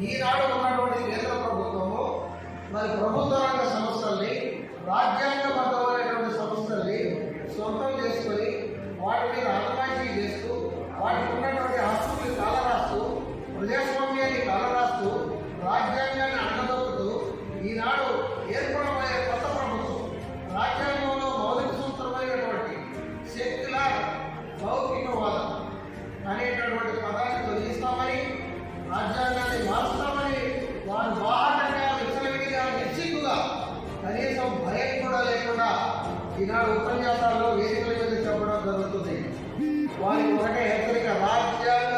ఈనాడు ఉన్నటువంటి కేంద్ర ప్రభుత్వము మరి ప్రభుత్వ రంగ సంస్థల్ని రాజ్యాంగబద్ధమైనటువంటి సంస్థల్ని సొంతం చేసుకొని వాటి మీద అజమాయిషీ చేస్తూ వాటికి ఉన్నటువంటి హక్కుల్ని కాలరాస్తూ ప్రజాస్వామ్యాన్ని కాలరాస్తూ రాజ్యాంగాన్ని అడ్డదొక్కుతూ ఈనాడు ఏర్పడబోయే కొత్త ప్రభుత్వం రాజ్యాంగంలో మౌలిక సూత్రమైనటువంటి సెక్యులర్ లౌకికవాదం అనేటటువంటి పదాన్ని తొలగిస్తామని రాజ్యాంగాన్ని మారుస్తామని వారు బాహటంగా విచ్చలవిడిగా నిశ్చితుగా కనీసం భయం కూడా లేకుండా ఈనాడు ఉపన్యాసాల్లో వేదికల మీద చెప్పడం జరుగుతుంది. వారికి ఒకటే హెచ్చరిక, రాజ్యాంగ